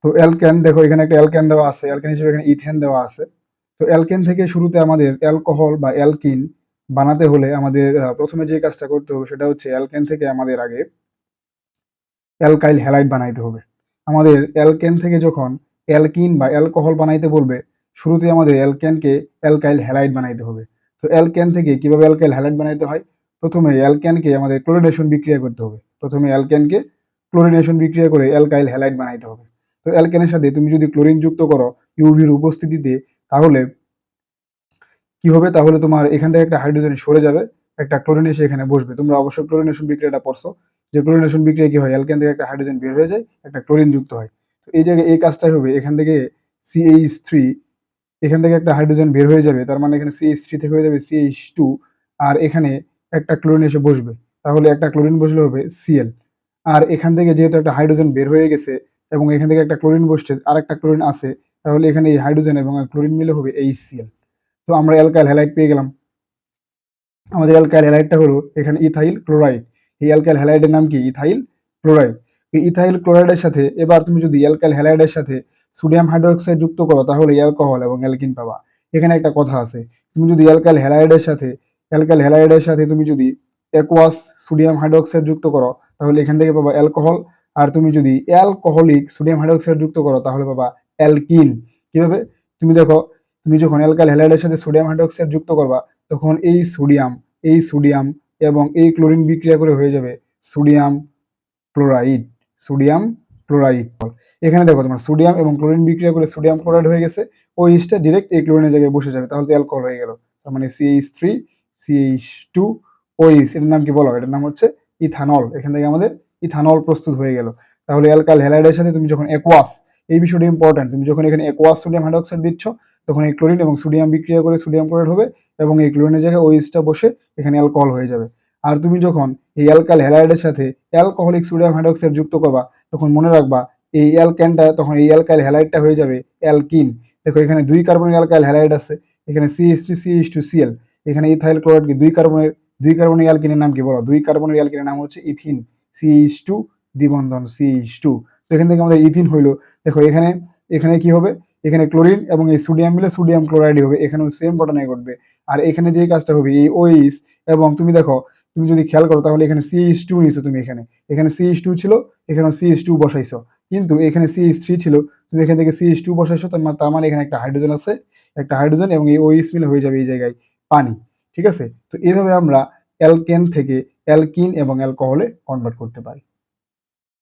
তো অ্যালকেন দেখো এখানে একটা অ্যালকেন দেওয়া আছে, অ্যালকেন হিসেবে এখানে ইথেন দেওয়া আছে। তো অ্যালকেন থেকে শুরুতে আমাদের অ্যালকোহল বা অ্যালকিন বানাতে হলে আমাদের প্রথমে যে কাজটা করতে হবে সেটা হচ্ছে অ্যালকেন থেকে আমাদের আগে অ্যালকাইল হ্যালাইড বানাইতে হবে। আমাদের অ্যালকেন থেকে যখন অ্যালকিন বা অ্যালকোহল বানাইতে বলবে, শুরুতে আমাদের অ্যালকেনকে অ্যালকাইল হ্যালাইড বানাইতে হবে। তো অ্যালকেন থেকে কিভাবে অ্যালকাইল হ্যালাইড বানাইতে হয়? প্রথমে অ্যালকেনকে আমাদের ক্লোরিনেশন বিক্রিয়া করতে হবে। প্রথমে অ্যালকেনকে ক্লোরিনেশন বিক্রিয়া করে অ্যালকাইল হ্যালাইড বানাইতে হবে। তো অ্যালকেনের সাথে তুমি যদি ক্লোরিন যুক্ত করো ইউভির উপস্থিতিতে, তাহলে কি হবে? তাহলে তোমার এখান থেকে একটা হাইড্রোজেন সরে যাবে, একটা ক্লোরিন এসে এখানে বসবে। তোমরা অবশ্যই ক্লোরিনেশন বিক্রিয়াটা পড়ছো, যে ক্লোরিনেশন বিক্রিয়া কি হয়, অ্যালকেন থেকে একটা হাইড্রোজেন বের হয়ে যায়, একটা ক্লোরিন যুক্ত হয়। তো এই জায়গায় এই কাজটাই হবে, এখান থেকে CH3, এখান থেকে একটা হাইড্রোজেন বের হয়ে যাবে, তার মানে এখানে CH3 থেকে হয়ে যাবে CH2, আর এখানে একটা ক্লোরিন এসে বসবে, তাহলে একটা ক্লোরিন বসলে হবে Cl। আর এখান থেকে যেহেতু একটা হাইড্রোজেন বের হয়ে গেছে এবং এখান থেকে একটা ক্লোরিন বসছে, আর একটা ক্লোরিন আছে, তাহলে এখানে এই হাইড্রোজেন এবং ক্লোরিন মিলে হবে HCl। তো আমরা অ্যালকাইল হ্যালাইড পেয়ে গেলাম। আমাদের অ্যালকাইল হ্যালাইডটা হলো এখানে ইথাইল ক্লোরাইড। এই অ্যালকাইল হ্যালাইডের নাম কি? Ethyl chloride. এই ইথাইল ক্লোরাইডের সাথে এবার তুমি যদি অ্যালকাইল হ্যালাইডের সাথে সোডিয়াম হাইড্রোক্সাইড যুক্ত করো, তাহলে অ্যালকোহল এবং অ্যালকিন পাবা। এখানে একটা কথা আছে, তুমি যদি অ্যালকাইল হ্যালাইডের সাথে তুমি যদি অ্যাকুয়াস সোডিয়াম হাইড্রোক্সাইড যুক্ত করো, তাহলে এখান থেকে পাবা অ্যালকোহল। আর তুমি যদি অ্যালকোহলিক সোডিয়াম হাইড্রোক্সাইড যুক্ত করো, তাহলে পাবা অ্যালকিন। কিভাবে? তুমি দেখো, তুমি যখন অ্যালকাইল হ্যালাইডের সাথে সোডিয়াম হাইড্রোক্সাইড যুক্ত করবা, তখন এই সোডিয়াম এবং এই ক্লোরিন বিক্রিয়া করে হয়ে যাবে সোডিয়াম ক্লোরাইড। Sodium chloride. এখানে দেখো তোমার সোডিয়াম এবং ক্লোরিন বিক্রিয়া করে সোডিয়াম ক্লোরাইড হয়ে গেছে, ওই ইস্টটা ডিরেক্ট এই ক্লোরিনের জায়গায় বসে যাবে, তাহলে তো অ্যালকোহল হয়ে গেল। তার মানে CH3 CH2 OH, এটার নাম কি বলো? এটার নাম হচ্ছে ইথানল। এখান থেকে আমাদের ইথানল প্রস্তুত হয়ে গেল। তাহলে অ্যালকাইল হ্যালাইডের সাথে তুমি যখন অ্যাকুয়াস, এই বিষয়টা ইম্পর্টেন্ট, তুমি যখন এখানে অ্যাকুয়াস সোডিয়াম হাইড্রোক্সাইড দিচ্ছ, তখন এই ক্লোরিন এবং সোডিয়াম বিক্রিয়া করে সোডিয়াম ক্লোরাইড হবে, এবং এই ক্লোরিনের জায়গায় OH-টা বসে এখানে অ্যালকোহল হয়ে যাবে। আর তুমি যখন এই অ্যালকাইল হ্যালাইডের সাথে অ্যালকোহলিক সোডিয়াম হাইড্রোক্সাইড যুক্ত করবা, তখন মনে রাখবা এই অ্যালকেনটা, তখন এই অ্যালকাইল হ্যালাইডটা হয়ে যাবে অ্যালকিন। দেখো এখানে 2 কার্বনের অ্যালকাইল হ্যালাইড আছে, এখানে CH3 CH2 Cl, এখানে ইথাইল ক্লোরাইড কি 2 কার্বনের অ্যালকিনের নাম কি বলো? 2 কার্বনের অ্যালকিনের নাম হচ্ছে ইথিন। CH2 দ্বিবন্ধন CH2। তো এখান থেকে আমাদের ইথিন হইলো। দেখো এখানে এখানে কি হবে? এখানে ক্লোরিন এবং এই সোডিয়াম মিলে সোডিয়াম ক্লোরাইড হবে, এখানেও সেম ঘটনাই ঘটবে। আর এখানে যে কাজটা হবে, এই OH, এবং তুমি দেখো, তুমি যদি খেয়াল করো, তাহলে এখানে CH2 নিছো তুমি, এখানে এখানে CH2 ছিল, এখানে CH2 বসাইছো, কিন্তু এখানে CH3 ছিল, তুমি এখান থেকে CH2 বসাইছো, তার মানে এখানে একটা হাইড্রোজেন আছে, একটা হাইড্রোজেন, এবং এই OH মিলে হয়ে যাবে এই জায়গায় পানি। ঠিক আছে? তো এইভাবে আমরা অ্যালকেন থেকে অ্যালকিন এবং অ্যালকোহলে কনভার্ট করতে পারি।